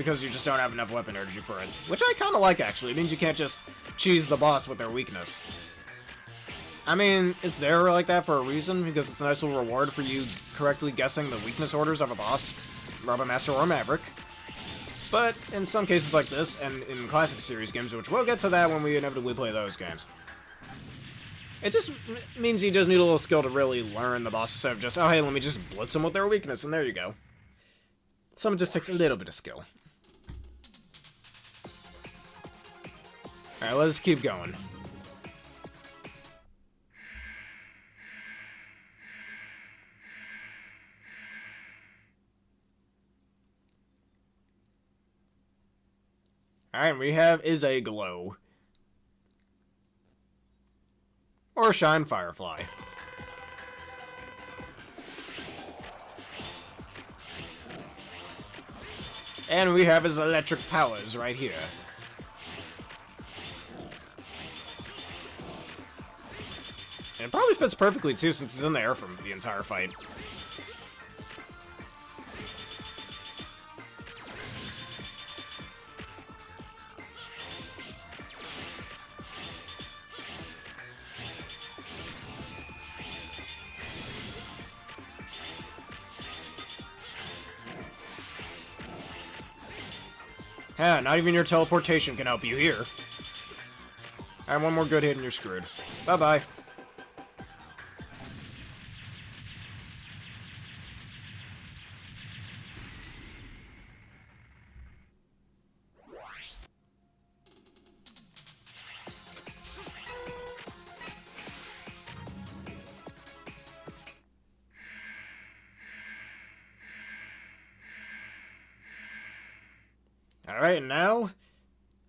because you just don't have enough weapon energy for it. Which I kind of like, actually. It means you can't just cheese the boss with their weakness. I mean, it's there like that for a reason, because it's a nice little reward for you correctly guessing the weakness orders of a boss, Robot Master or Maverick. But in some cases like this, and in classic series games, which we'll get to that when we inevitably play those games, it just means you just need a little skill to really learn the boss instead of just, oh hey, let me just blitz them with their weakness, and there you go. Some just takes a little bit of skill. Alright, let's keep going. Alright, we have is a glow. Or shine firefly. And we have his electric powers right here. And it probably fits perfectly too, since he's in the air from the entire fight. Yeah, not even your teleportation can help you here. I have one more good hit and you're screwed. Bye-bye. Alright, and now,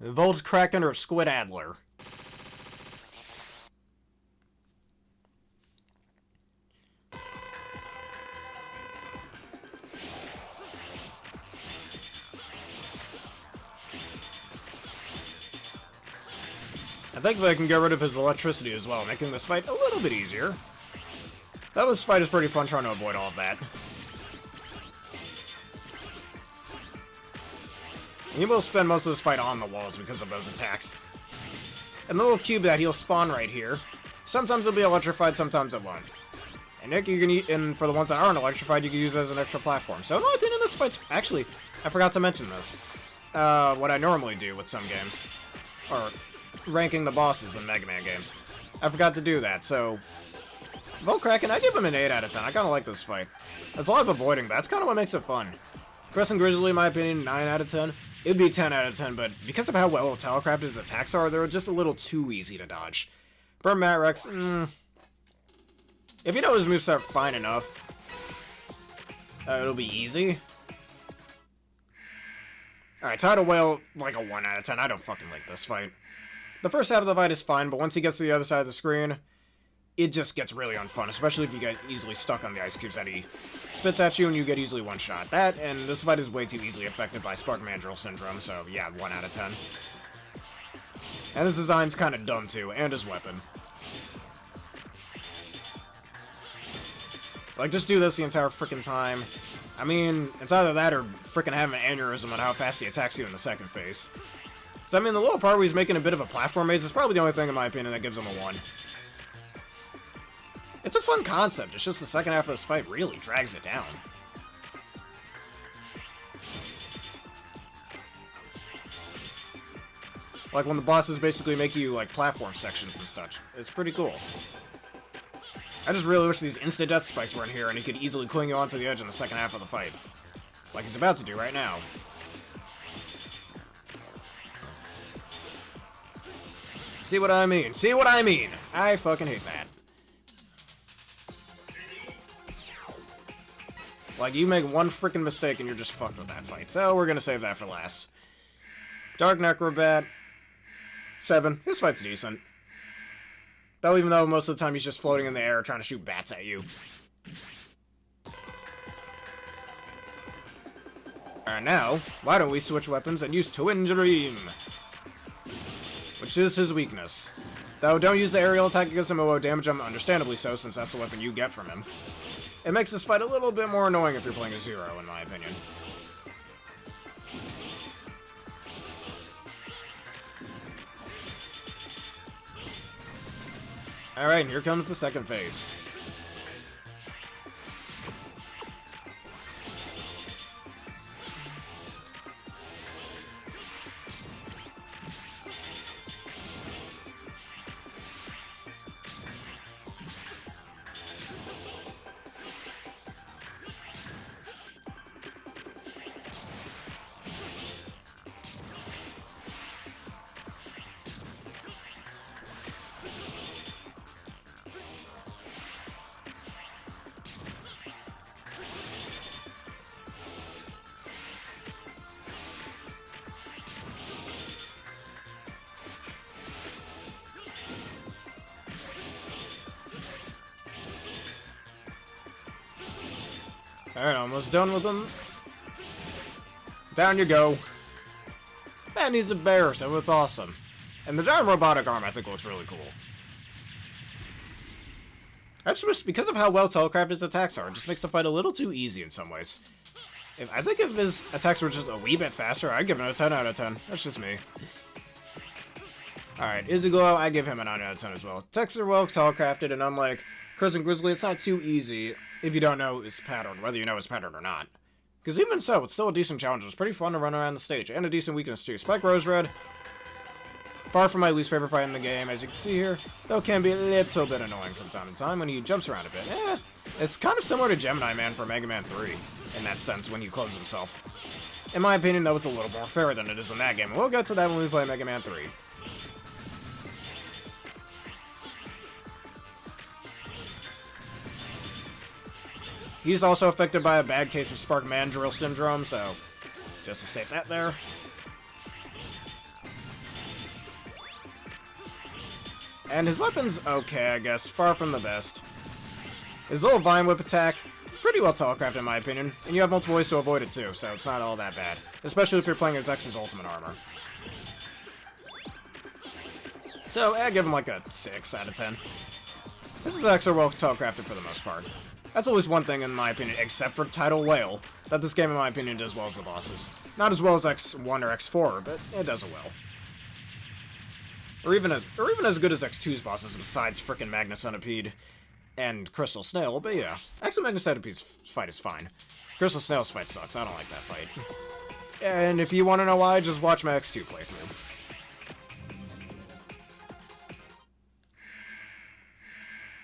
Volt Kraken or Squid Adler. I think they can get rid of his electricity as well, making this fight a little bit easier. This fight is pretty fun trying to avoid all of that. He will spend most of this fight on the walls because of those attacks. And the little cube that he'll spawn right here, sometimes it'll be electrified, sometimes it won't. And Nick, you can and for the ones that aren't electrified, you can use it as an extra platform. So in my opinion, this fight's actually, I forgot to mention this. What I normally do with some games, or ranking the bosses in Mega Man games. I forgot to do that, so Volt Kraken, I give him an 8 out of 10. I kind of like this fight. There's a lot of avoiding, but that's kind of what makes it fun. Crescent Grizzly, in my opinion, 9 out of 10. It'd be 10 out of 10, but because of how well telecrafted his attacks are, they're just a little too easy to dodge. Burn Mavericks, if you know his moveset fine enough, it'll be easy. Alright, Tidal Whale, like a 1 out of 10. I don't fucking like this fight. The first half of the fight is fine, but once he gets to the other side of the screen, it just gets really unfun, especially if you get easily stuck on the ice cubes that he spits at you and you get easily one-shot. That, and this fight is way too easily affected by Spark Mandrill Syndrome, so yeah, 1 out of 10. And his design's kind of dumb too, and his weapon. Like, just do this the entire frickin' time. I mean, it's either that or frickin' have an aneurysm on how fast he attacks you in the second phase. So, I mean, the little part where he's making a bit of a platform maze is probably the only thing, in my opinion, that gives him a 1. It's a fun concept, it's just the second half of this fight really drags it down. Like when the bosses basically make you, like, platform sections and such. It's pretty cool. I just really wish these instant-death spikes were in here and he could easily cling you onto the edge in the second half of the fight. Like he's about to do right now. See what I mean? See what I mean? I fucking hate that. Like, you make one freaking mistake and you're just fucked with that fight. So, we're gonna save that for last. Dark Necrobat. 7. This fight's decent. Though, even though most of the time he's just floating in the air trying to shoot bats at you. Alright, now, why don't we switch weapons and use Twin Dream? Which is his weakness. Though, don't use the aerial attack against him, it will damage him, understandably so, since that's the weapon you get from him. It makes this fight a little bit more annoying if you're playing a Zero, in my opinion. Alright, and here comes the second phase. Alright, almost done with him. Down you go. Man, he's a bear, so it's awesome. And the giant robotic arm, I think, looks really cool. I just wish, because of how well telecrafted his attacks are, it just makes the fight a little too easy in some ways. I think if his attacks were just a wee bit faster, I'd give him a 10 out of 10. That's just me. Alright, Izuglo, I give him a 9 out of 10 as well. Attacks are well telecrafted, and unlike Chris and Grizzly, it's not too easy if you don't know his pattern, whether you know his pattern or not. Because even so, it's still a decent challenge. It's pretty fun to run around the stage, and a decent weakness too. Spike Rose Red, far from my least favorite fight in the game, as you can see here, though can be a little bit annoying from time to time when he jumps around a bit. It's kind of similar to Gemini Man from Mega Man 3, in that sense, when he clones himself. In my opinion, though, it's a little more fair than it is in that game, and we'll get to that when we play Mega Man 3. He's also affected by a bad case of Spark Mandrill syndrome, so just to state that there. And his weapon's okay, I guess. Far from the best. His little Vine Whip attack, pretty well telecrafted in my opinion, and you have multiple ways to avoid it too, so it's not all that bad. Especially if you're playing as X's ultimate armor. So, I give him like a 6 out of 10. This is extra well telecrafted for the most part. That's always one thing, in my opinion, except for Tidal Whale, that this game, in my opinion, does well as the bosses. Not as well as X1 or X4, but it does it well. Or even as good as X2's bosses, besides frickin' Magna Centipede and Crystal Snail, but yeah. Actually, Magna Centipede's fight is fine. Crystal Snail's fight sucks, I don't like that fight. And if you want to know why, just watch my X2 playthrough.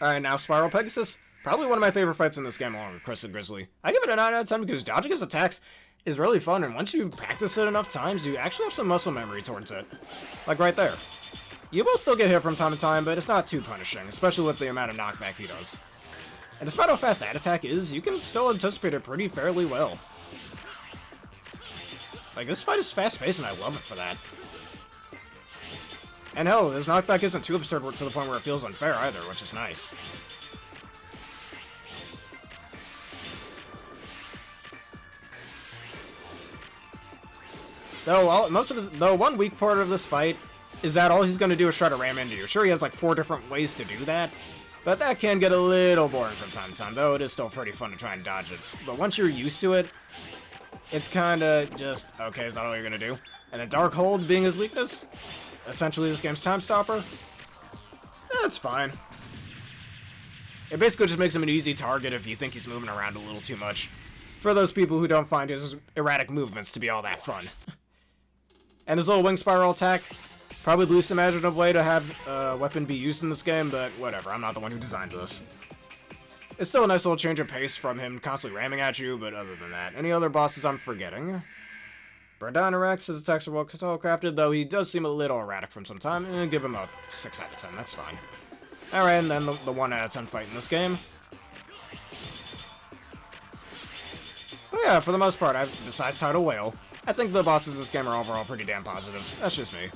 Alright, now Spiral Pegasus. Probably one of my favorite fights in this game, along with Chris and Grizzly. I give it a 9 out of 10 because dodging his attacks is really fun, and once you practice it enough times, you actually have some muscle memory towards it. Like right there. You will still get hit from time to time, but it's not too punishing, especially with the amount of knockback he does. And despite how fast that attack is, you can still anticipate it pretty fairly well. Like, this fight is fast-paced, and I love it for that. And hell, his knockback isn't too absurd to the point where it feels unfair either, which is nice. Though one weak part of this fight is that all he's going to do is try to ram into you. Sure, he has like 4 different ways to do that, but that can get a little boring from time to time, though it is still pretty fun to try and dodge it. But once you're used to it, it's kind of just, okay, is that all you're going to do? And then Dark Hold being his weakness, essentially this game's time stopper, that's fine. It basically just makes him an easy target if you think he's moving around a little too much, for those people who don't find his erratic movements to be all that fun. And his little wing spiral attack, probably the least imaginative way to have a weapon be used in this game, but whatever, I'm not the one who designed this. It's still a nice little change of pace from him constantly ramming at you, but other than that, any other bosses I'm forgetting? Brandanarex, his attacks are well crafted, though he does seem a little erratic from some time, and give him a 6 out of 10, that's fine. Alright, and then the 1 out of 10 fight in this game. But yeah, for the most part, besides Tidal Whale, I think the bosses in this game are overall pretty damn positive. That's just me.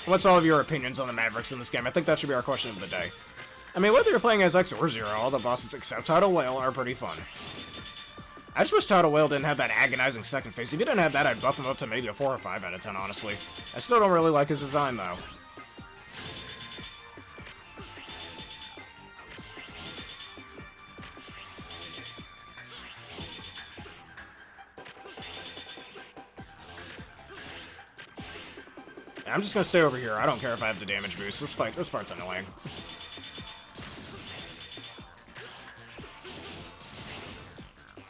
What's all of your opinions on the Mavericks in this game? I think that should be our question of the day. I mean, whether you're playing as X or Zero, all the bosses except Tidal Whale are pretty fun. I just wish Tidal Whale didn't have that agonizing second phase. If he didn't have that, I'd buff him up to maybe a 4 or 5 out of 10, honestly. I still don't really like his design, though. I'm just gonna stay over here. I don't care if I have the damage boost. This part's annoying.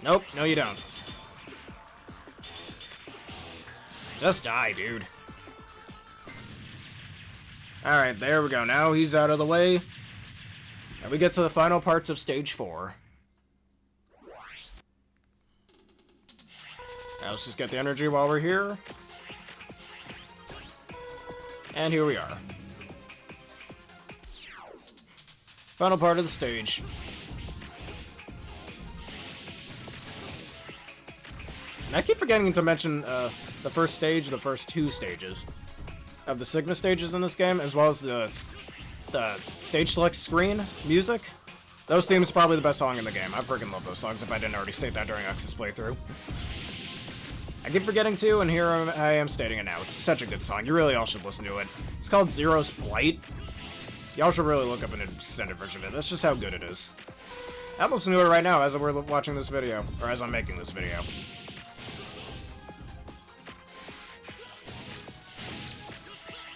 Nope, no you don't. Just die, dude. Alright, there we go. Now he's out of the way. And we get to the final parts of Stage 4. Now let's just get the energy while we're here. And here we are. Final part of the stage. And I keep forgetting to mention the first stage, the first 2 stages of the Sigma stages in this game, as well as the stage select screen music. Those themes are probably the best song in the game. I freaking love those songs if I didn't already state that during X's playthrough. I keep forgetting to, and here I am stating it now. It's such a good song. You really all should listen to it. It's called Zero's Plight. Y'all should really look up an extended version of it. That's just how good it is. I'm listening to it right now as we're watching this video, or as I'm making this video.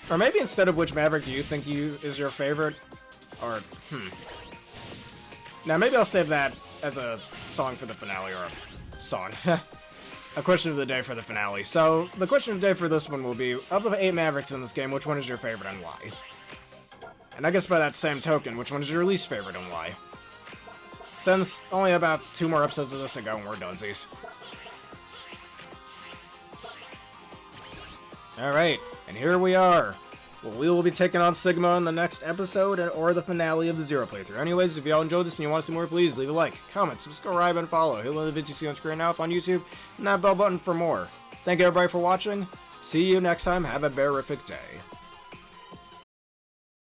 Or maybe instead of which Maverick do you think is your favorite? Or, Now maybe I'll save that as a song for the finale, or a song. A question of the day for the finale. So, the question of the day for this one will be, of the 8 Mavericks in this game, which one is your favorite and why? And I guess by that same token, which one is your least favorite and why? Since only about 2 more episodes of this to go and we're donesies. Alright, and here we are. Well, we will be taking on Sigma in the next episode, or the finale of the Zero playthrough. Anyways, if y'all enjoyed this and you want to see more, please leave a like, comment, subscribe, and follow. Hit one of the videos you see on screen now if on YouTube, and that bell button for more. Thank you everybody for watching. See you next time. Have a berrific day.